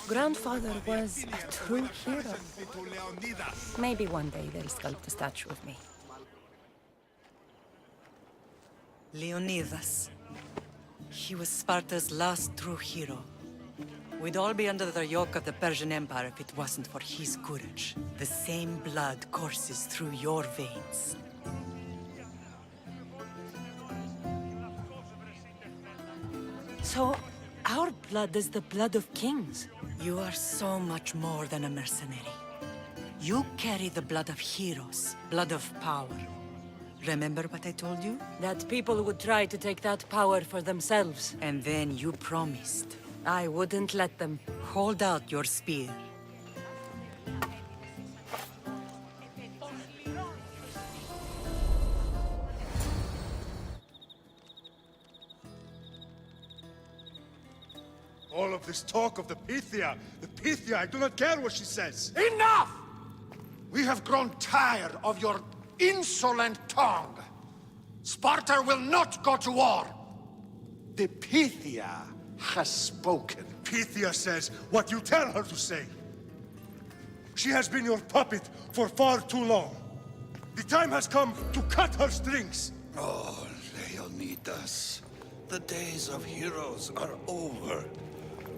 Grandfather was a true hero. Maybe one day they'll sculpt a statue of me. Leonidas. He was Sparta's last true hero. We'd all be under the yoke of the Persian Empire if it wasn't for his courage. The same blood courses through your veins. So, our blood is the blood of kings. You are so much more than a mercenary. You carry the blood of heroes, blood of power. Remember what I told you? That people would try to take that power for themselves. And then you promised. I wouldn't let them. Hold out your spear. All of this talk of the Pythia, I do not care what she says. Enough! We have grown tired of your insolent tongue. Sparta will not go to war. The Pythia has spoken. Pythia says what you tell her to say. She has been your puppet for far too long. The time has come to cut her strings. Oh, Leonidas. The days of heroes are over.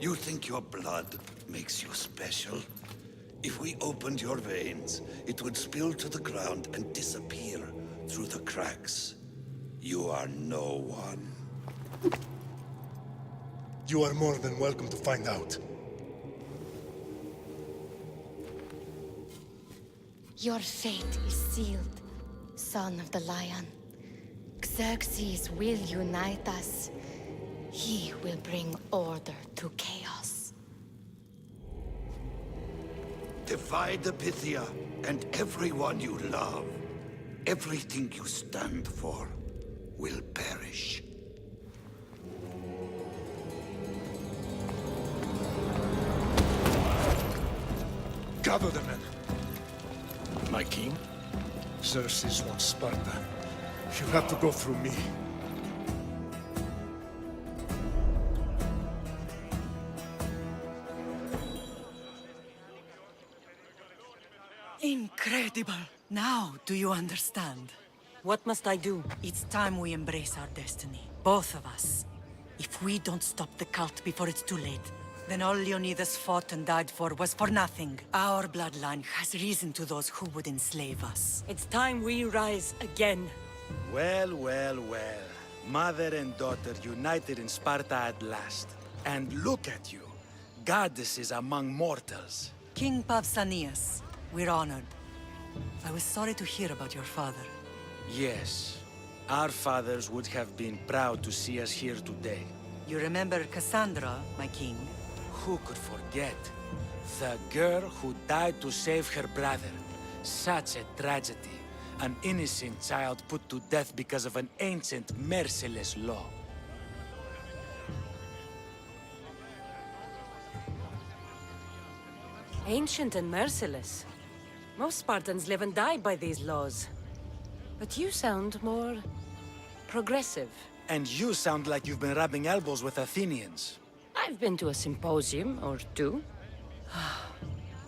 You think your blood makes you special? If we opened your veins, it would spill to the ground and disappear through the cracks. You are no one. You are more than welcome to find out. Your fate is sealed, son of the lion. Xerxes will unite us. He will bring order to chaos. Divide the Pythia and everyone you love. Everything you stand for will perish. Gather the men. My king? Xerxes wants Sparta. You have to go through me. Incredible! Now, do you understand? What must I do? It's time we embrace our destiny. Both of us. If we don't stop the cult before it's too late, then all Leonidas fought and died for was for nothing. Our bloodline has reason to those who would enslave us. It's time we rise again. Well, well, well. Mother and daughter united in Sparta at last. And look at you. Goddesses among mortals. King Pausanias, we're honored. I was sorry to hear about your father. Yes. Our fathers would have been proud to see us here today. You remember Kassandra, my king? Who could forget? The girl who died to save her brother. Such a tragedy. An innocent child put to death because of an ancient, merciless law. Ancient and merciless. Most Spartans live and die by these laws. But you sound more progressive. And you sound like you've been rubbing elbows with Athenians. I've been to a symposium or two.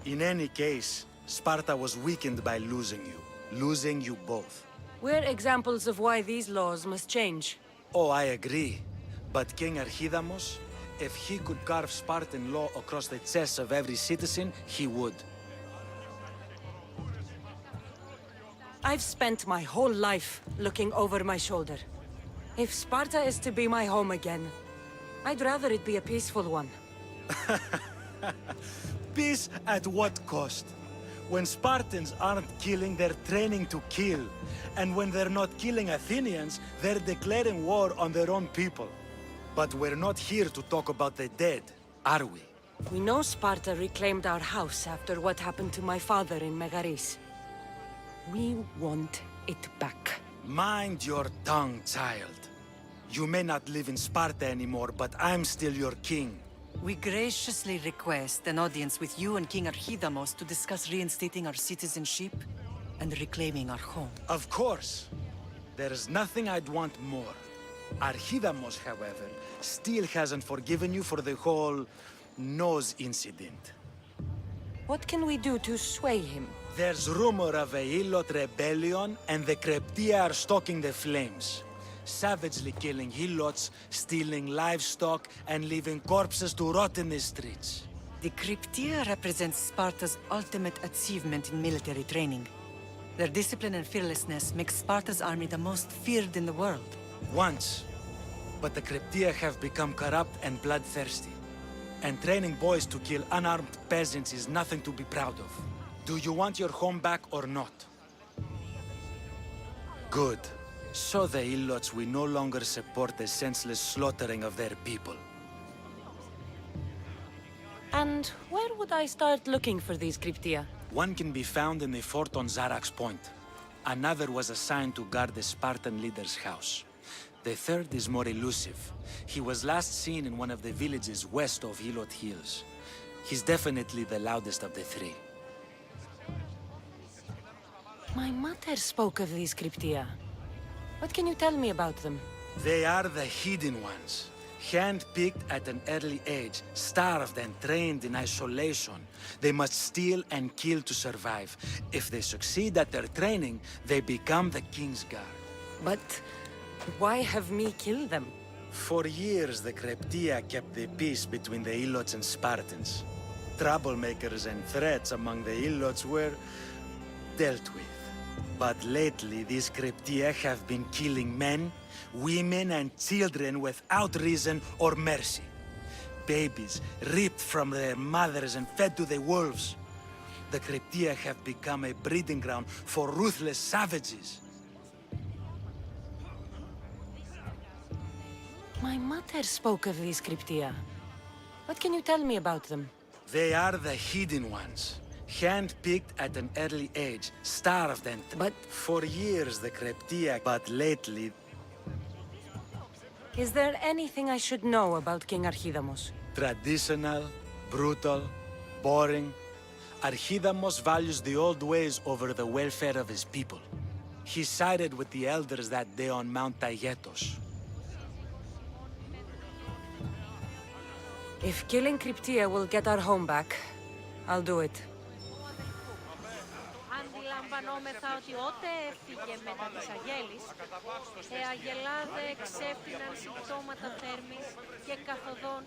In any case, Sparta was weakened by losing you. Losing you both. We're examples of why these laws must change. Oh, I agree. But King Archidamos, if he could carve Spartan law across the chests of every citizen, he would. I've spent my whole life looking over my shoulder. If Sparta is to be my home again, I'd rather it be a peaceful one. Peace at what cost? When Spartans aren't killing, they're training to kill. And when they're not killing Athenians, they're declaring war on their own people. But we're not here to talk about the dead, are we? We know Sparta reclaimed our house after what happened to my father in Megaris. We want it back. Mind your tongue, child. You may not live in Sparta anymore, but I'm still your king. We graciously request an audience with you and King Archidamos to discuss reinstating our citizenship and reclaiming our home. Of course. There's nothing I'd want more. Archidamos, however, still hasn't forgiven you for the whole knows incident. What can we do to sway him? There's rumor of a Hilot rebellion, and the Kreptia are stalking the flames. Savagely killing Hilots, stealing livestock, and leaving corpses to rot in the streets. The Cryptia represents Sparta's ultimate achievement in military training. Their discipline and fearlessness make Sparta's army the most feared in the world. Once. But the Kreptia have become corrupt and bloodthirsty. And training boys to kill unarmed peasants is nothing to be proud of. Do you want your home back or not? Good. So the Ilots will no longer support the senseless slaughtering of their people. And where would I start looking for these Cryptia? One can be found in the fort on Zarak's Point. Another was assigned to guard the Spartan leader's house. The third is more elusive. He was last seen in one of the villages west of Hilot Hills. He's definitely the loudest of the three. My mother spoke of these Cryptia. What can you tell me about them? They are the hidden ones. Hand-picked at an early age, starved and trained in isolation. They must steal and kill to survive. If they succeed at their training, they become the King's Guard. But why have me kill them? For years, the Kreptia kept the peace between the Ilots and Spartans. Troublemakers and threats among the Ilots were dealt with. But lately, these Kreptia have been killing men, women, and children without reason or mercy. Babies ripped from their mothers and fed to the wolves. The Kreptia have become a breeding ground for ruthless savages. My mother spoke of these Cryptia. What can you tell me about them? They are the hidden ones. Hand-picked at an early age, starved and... But... For years, the Kreptia, but lately... Is there anything I should know about King Archidamos? Traditional, brutal, boring. Archidamos values the old ways over the welfare of his people. He sided with the elders that day on Mount Taygetos. If killing Cryptia will get our home back, I'll do it. Αντιλαμβανόμεθα ότι ότε έφυγε μετά της Αγέλης, αγελάδε εξέφτυναν συμπτώματα θέρμης και καθοδόν...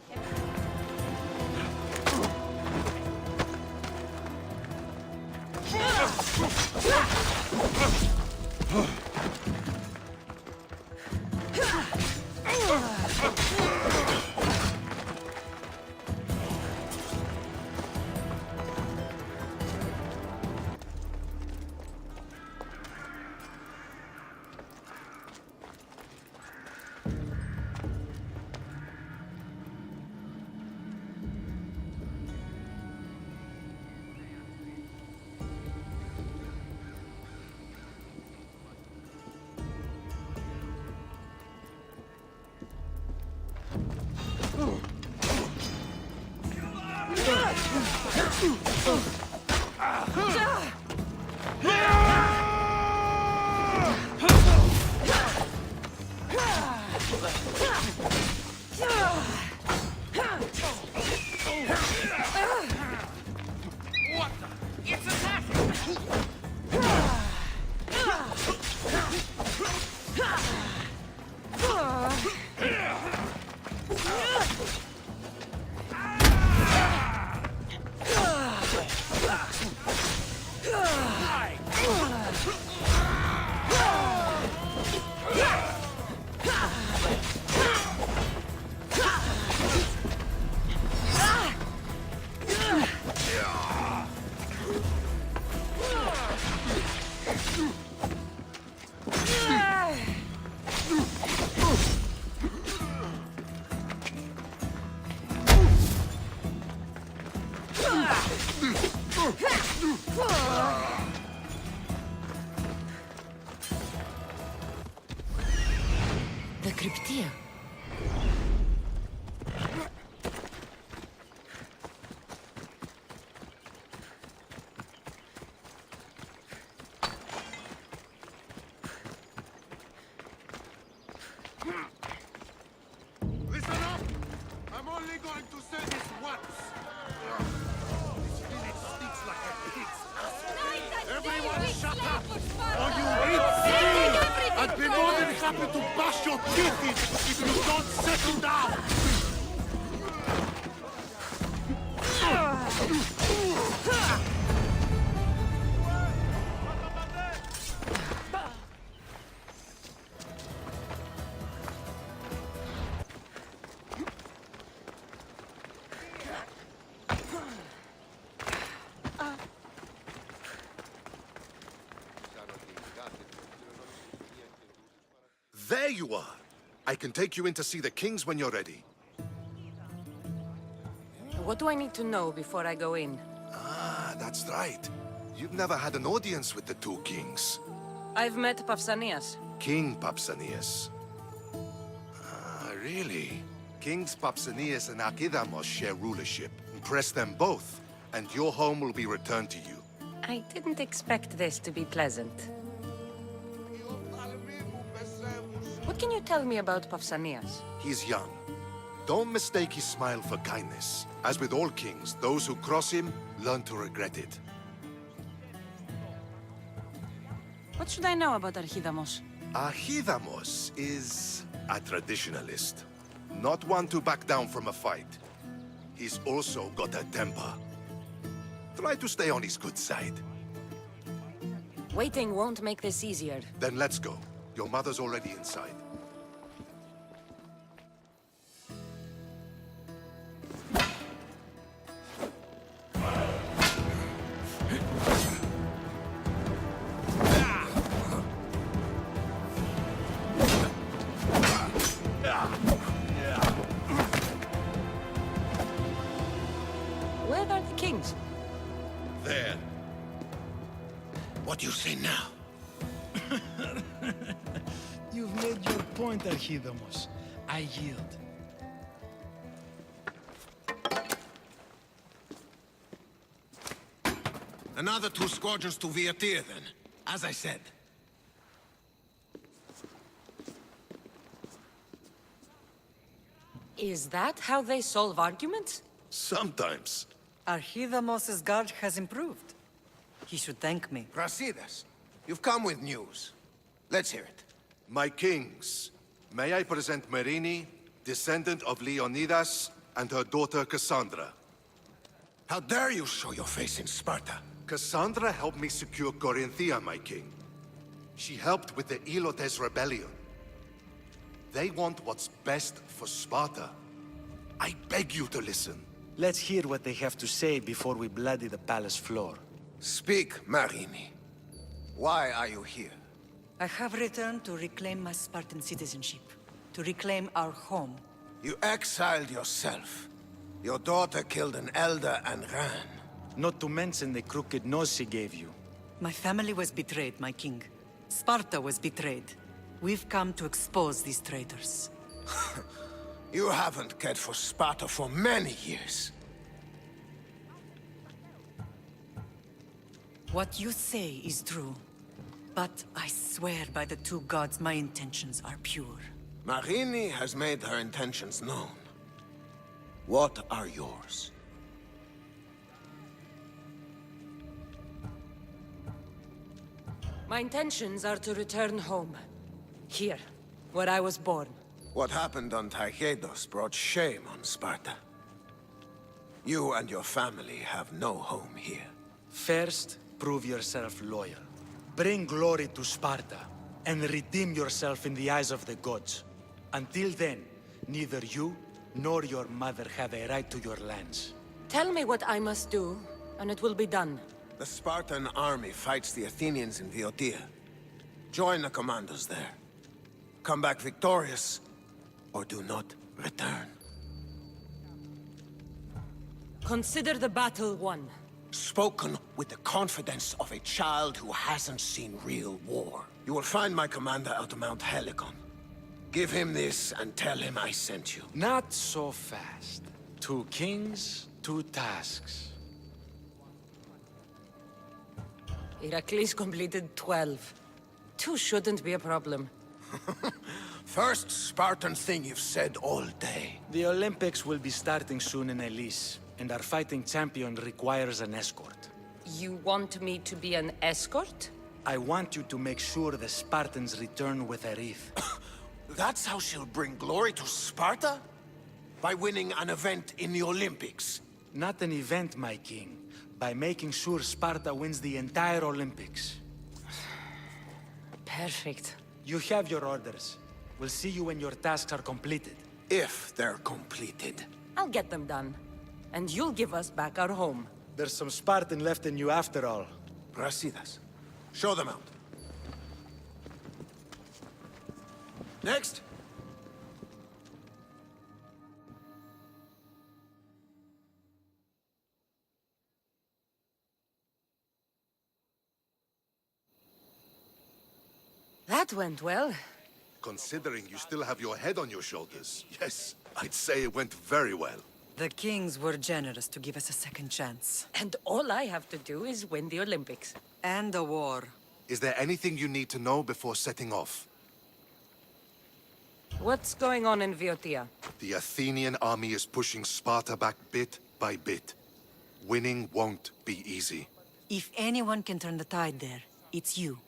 The Cryptia. Listen up! I'm only only going to say this once. This village stinks like a pig's ass. Everyone shut up! Or you eat me! I'd be more than happy to bash your teeth in if you don't settle down! There you are! I can take you in to see the kings when you're ready. What do I need to know before I go in? Ah, that's right. You've never had an audience with the two kings. I've met Pausanias. King Pausanias. Ah, really? Kings Pausanias and Archidamos share rulership. Impress them both, and your home will be returned to you. I didn't expect this to be pleasant. What can you tell me about Pausanias? He's young. Don't mistake his smile for kindness. As with all kings, those who cross him learn to regret it. What should I know about Archidamos? Archidamos is a traditionalist. Not one to back down from a fight. He's also got a temper. Try to stay on his good side. Waiting won't make this easier. Then let's go. Your mother's already inside. Where are the kings? There. What do you say now? You've made your point, Archidamos. I yield. Another 2 squadrons to Viatir, then. As I said. Is that how they solve arguments? Sometimes. Archidamos's guard has improved. He should thank me. Brasidas, you've come with news. Let's hear it. My kings, may I present Marini, descendant of Leonidas, and her daughter Kassandra. How dare you show your face in Sparta? Kassandra helped me secure Corinthia, my king. She helped with the Ilotes rebellion. They want what's best for Sparta. I beg you to listen. Let's hear what they have to say before we bloody the palace floor. Speak, Marini. Why are you here? I have returned to reclaim my Spartan citizenship, to reclaim our home. You exiled yourself. Your daughter killed an elder and ran. Not to mention the crooked nose she gave you. My family was betrayed, my king. Sparta was betrayed. We've come to expose these traitors. You haven't cared for Sparta for many years. What you say is true. But I swear by the 2 gods my intentions are pure. Marini has made her intentions known. What are yours? My intentions are to return home. Here, where I was born. What happened on Taygedos brought shame on Sparta. You and your family have no home here. First, prove yourself loyal. Bring glory to Sparta, and redeem yourself in the eyes of the gods. Until then, neither you nor your mother have a right to your lands. Tell me what I must do, and it will be done. The Spartan army fights the Athenians in Viotia. Join the commandos there. Come back victorious, or do not return. Consider the battle won. Spoken with the confidence of a child who hasn't seen real war. You will find my commander out of Mount Helicon. Give him this and tell him I sent you. Not so fast. 2 kings, 2 tasks. Heracles completed 12. 2 shouldn't be a problem. First Spartan thing you've said all day. The Olympics will be starting soon in Elise, and our fighting champion requires an escort. You want me to be an escort? I want you to make sure the Spartans return with a wreath. That's how she'll bring glory to Sparta? By winning an event in the Olympics? Not an event, my king. By making sure Sparta wins the entire Olympics. Perfect. You have your orders. We'll see you when your tasks are completed. If they're completed. I'll get them done. And you'll give us back our home. There's some Spartan left in you after all. Brasidas. Show them out. Next. That went well. Considering you still have your head on your shoulders, yes, I'd say it went very well. The kings were generous to give us a second chance. And all I have to do is win the Olympics. And a war. Is there anything you need to know before setting off? What's going on in Viotia? The Athenian army is pushing Sparta back bit by bit. Winning won't be easy. If anyone can turn the tide there, it's you.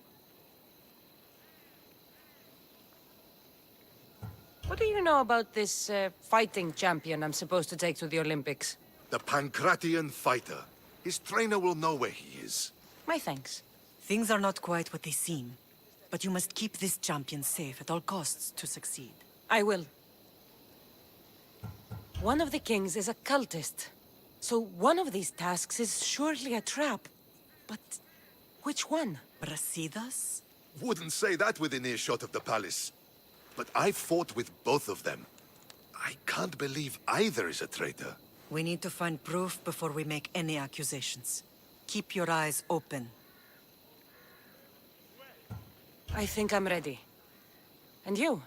What do you know about this fighting champion I'm supposed to take to the Olympics? The Pancratian fighter. His trainer will know where he is. My thanks. Things are not quite what they seem. But you must keep this champion safe at all costs to succeed. I will. One of the kings is a cultist. So one of these tasks is surely a trap. But which one? Brasidas? Wouldn't say that within earshot of the palace. But I fought with both of them. I can't believe either is a traitor. We need to find proof before we make any accusations. Keep your eyes open. I think I'm ready. And you?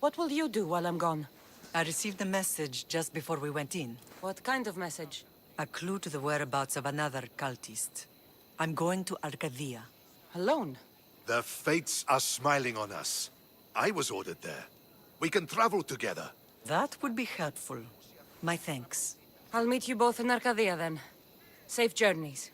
What will you do while I'm gone? I received a message just before we went in. What kind of message? A clue to the whereabouts of another cultist. I'm going to Arcadia. Alone? The fates are smiling on us. I was ordered there. We can travel together. That would be helpful. My thanks. I'll meet you both in Arcadia then. Safe journeys.